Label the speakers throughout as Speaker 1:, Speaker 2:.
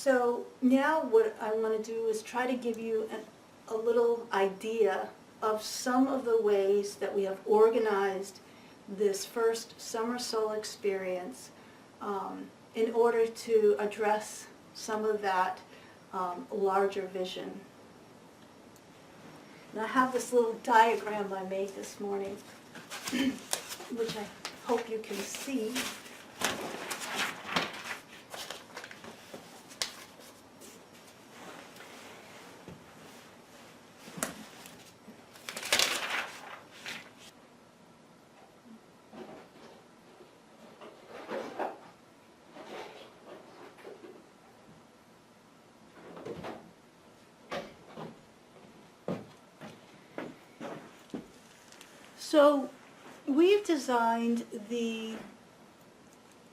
Speaker 1: So now what I want to do is try to give you a little idea of some of the ways that we have organized this first summer soul experience in order to address some of that larger vision. And I have this little diagram I made this morning, which I hope you can see. So we've designed the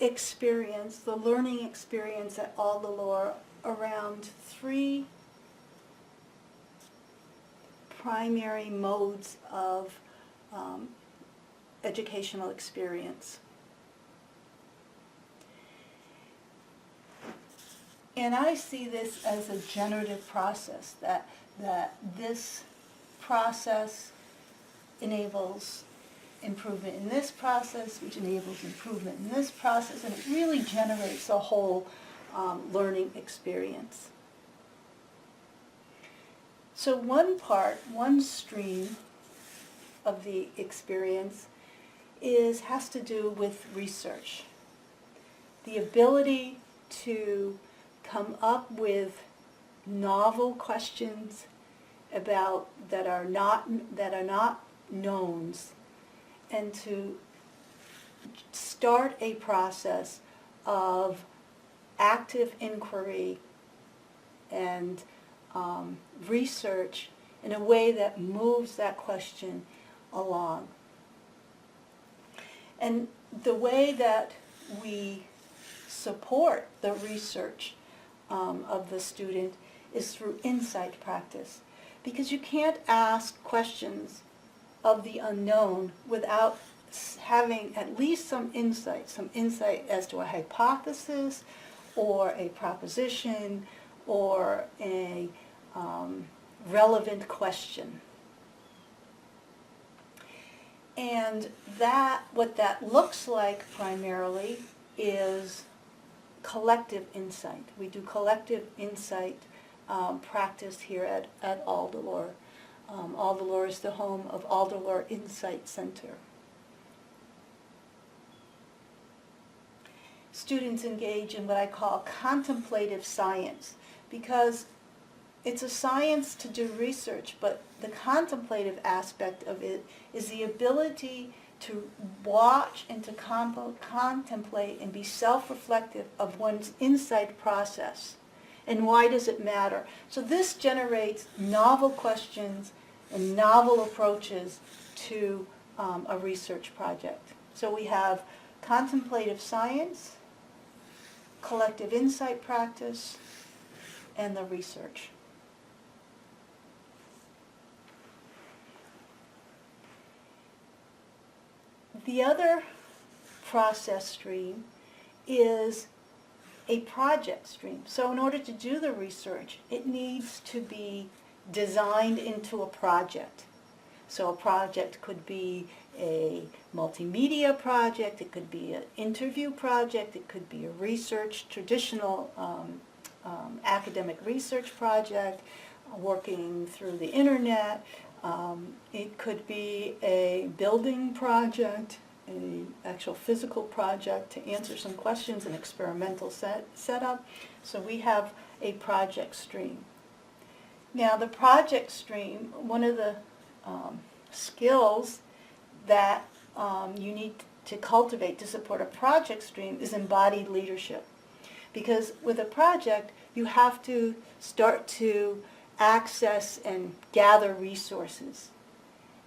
Speaker 1: experience, the learning experience at Alderlore around three primary modes of educational experience. And I see this as a generative process, that this process enables improvement in this process, which enables improvement in this process, and it really generates a whole learning experience. So one stream of the experience has to do with research. The ability to come up with novel questions about that are not knowns, and to start a process of active inquiry and research in a way that moves that question along. And the way that we support the research of the student is through insight practice, because you can't ask questions of the unknown without having at least some insight as to a hypothesis or a proposition or a relevant question. And what that looks like primarily is collective insight. We do collective insight practice here at Alderlore. Alderlore is the home of Alderlore Insight Center. Students engage in what I call contemplative science, because it's a science to do research, but the contemplative aspect of it is the ability to watch and to contemplate and be self-reflective of one's insight process. And why does it matter? So this generates novel questions and novel approaches to a research project. So we have contemplative science, collective insight practice, and the research. The other process stream is a project stream. So in order to do the research, it needs to be designed into a project. So a project could be a multimedia project, it could be an interview project, it could be a research, traditional academic research project, working through the internet. It could be a building project, an actual physical project to answer some questions, an experimental setup. So we have a project stream. Now the project stream, one of the skills that you need to cultivate to support a project stream is embodied leadership. Because with a project, you have to start to access and gather resources.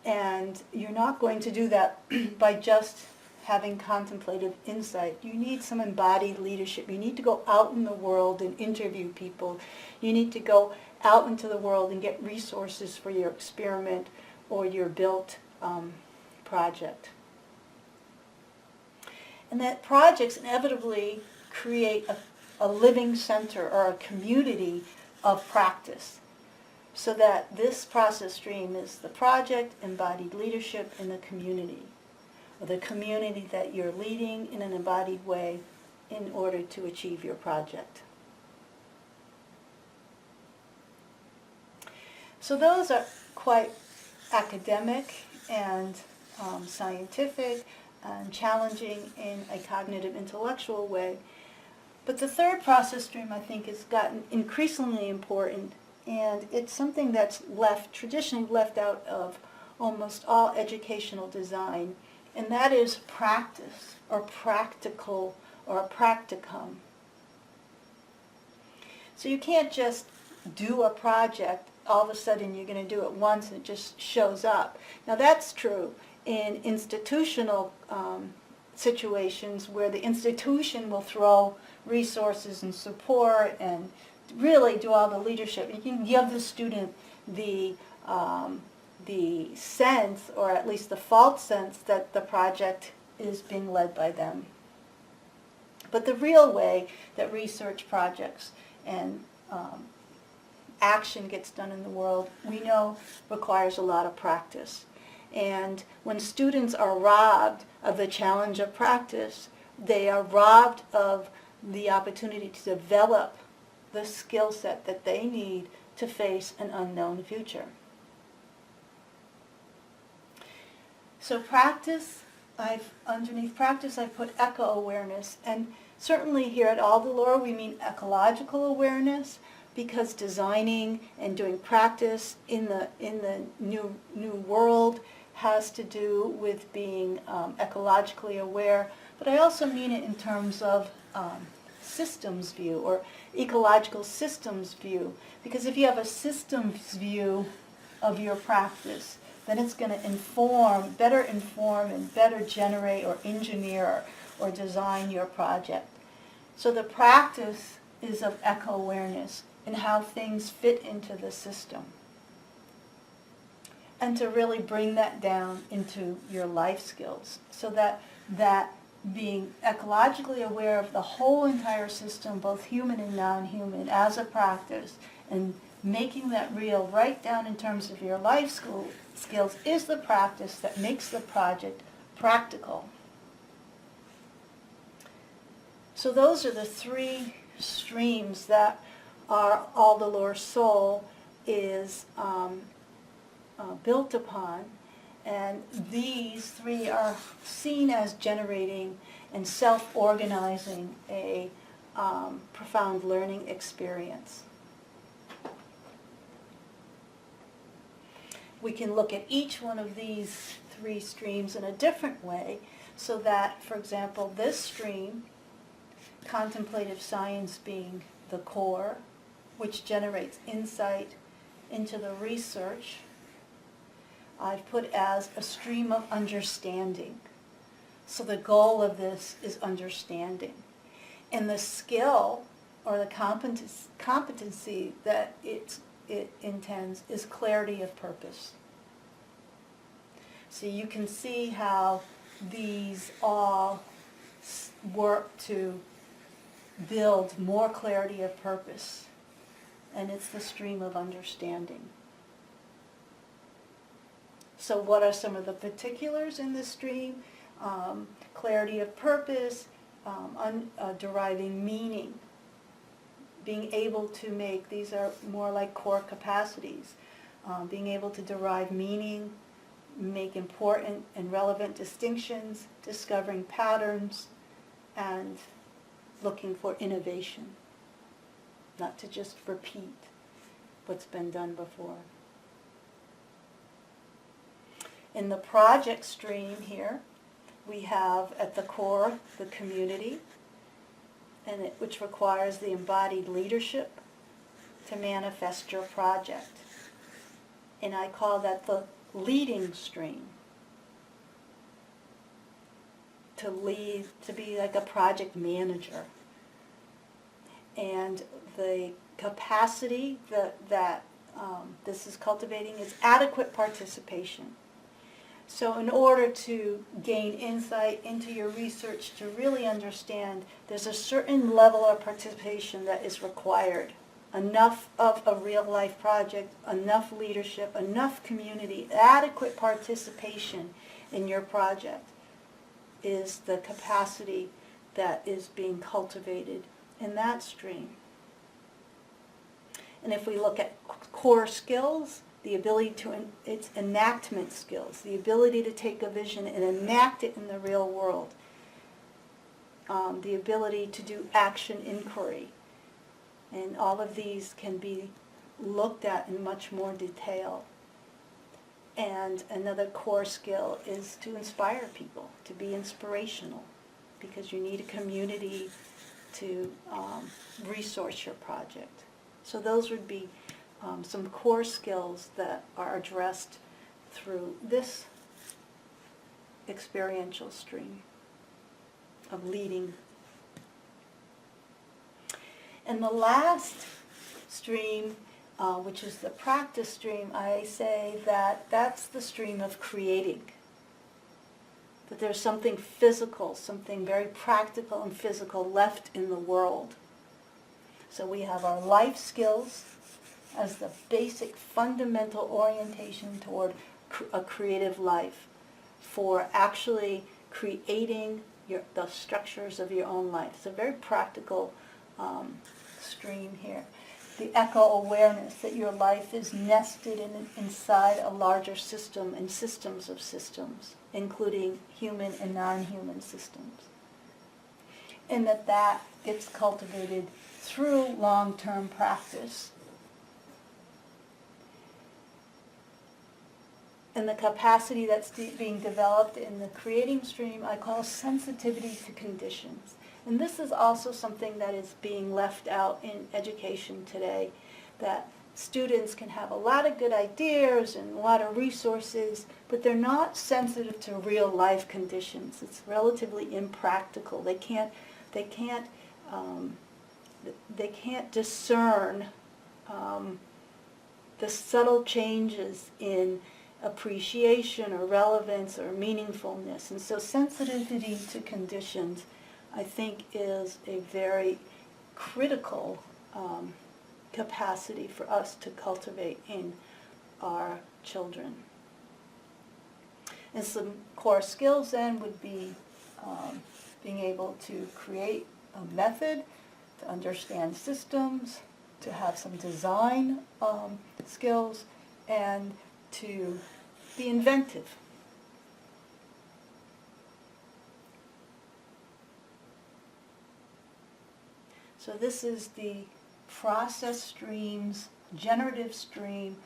Speaker 1: And you're not going to do that by just having contemplative insight. You need some embodied leadership. You need to go out in the world and interview people. You need to go out into the world and get resources for your experiment or your built project. And that projects inevitably create a living center or a community of practice, so that this process stream is the project, embodied leadership, and the community, or the community that you're leading in an embodied way in order to achieve your project. So those are quite academic and scientific and challenging in a cognitive intellectual way. But the third process stream, I think, has gotten increasingly important, and it's something that's traditionally left out of almost all educational design, and that is practice, or practical, or a practicum. So you can't just do a project, all of a sudden you're going to do it once and it just shows up. Now that's true in institutional situations where the institution will throw resources and support and really do all the leadership. You can give the student the sense, or at least the false sense, that the project is being led by them. But the real way that research projects and action gets done in the world, we know requires a lot of practice. And when students are robbed of the challenge of practice, they are robbed of the opportunity to develop the skill set that they need to face an unknown future. So practice, underneath practice I've put eco-awareness, and certainly here at Alderlore we mean ecological awareness, because designing and doing practice in the new world has to do with being ecologically aware, but I also mean it in terms of systems view, or ecological systems view, because if you have a systems view of your practice, then it's going to better inform and better generate or engineer or design your project. So the practice is of eco-awareness and how things fit into the system. And to really bring that down into your life skills, so that being ecologically aware of the whole entire system, both human and non-human, as a practice, and making that real right down in terms of your life skills, is the practice that makes the project practical. So those are the three streams that our Alderlore soul is built upon, and these three are seen as generating and self-organizing a profound learning experience. We can look at each one of these three streams in a different way, so that, for example, this stream, contemplative science being the core, which generates insight into the research, I've put as a stream of understanding. So the goal of this is understanding. And the skill, or the competency that it intends, is clarity of purpose. So you can see how these all work to build more clarity of purpose. And it's the stream of understanding. So what are some of the particulars in this stream? Clarity of purpose, deriving meaning, being able to make, these are more like core capacities, being able to derive meaning, make important and relevant distinctions, discovering patterns, and looking for innovation, not to just repeat what's been done before. In the project stream here, we have at the core the community, which requires the embodied leadership to manifest your project. And I call that the leading stream. To lead, to be like a project manager. And the capacity that this is cultivating is adequate participation. So in order to gain insight into your research, to really understand, there's a certain level of participation that is required. Enough of a real-life project, enough leadership, enough community, adequate participation in your project is the capacity that is being cultivated in that stream. And if we look at core skills, the ability to, it's enactment skills, the ability to take a vision and enact it in the real world, the ability to do action inquiry. And all of these can be looked at in much more detail. And another core skill is to inspire people, to be inspirational, because you need a community to resource your project. So those would be some core skills that are addressed through this experiential stream of leading. And the last stream, which is the practice stream, I say that that's the stream of creating. That there's something physical, something very practical and physical left in the world. So we have our life skills as the basic fundamental orientation toward a creative life, for actually creating the structures of your own life. It's a very practical stream here. The eco-awareness that your life is nested inside a larger system and systems of systems, including human and non-human systems. And that gets cultivated through long-term practice. And the capacity that's being developed in the creating stream I call sensitivity to conditions. And this is also something that is being left out in education today, that students can have a lot of good ideas and a lot of resources, but they're not sensitive to real life conditions. It's relatively impractical. They can't discern the subtle changes in appreciation or relevance or meaningfulness. And so sensitivity to conditions, I think, is a very critical capacity for us to cultivate in our children. And some core skills then would be being able to create a method, to understand systems, to have some design skills, and to be inventive. So this is the process streams, generative stream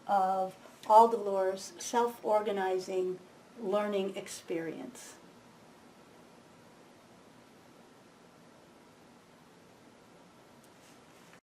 Speaker 1: of Alderlore's self-organizing learning experience.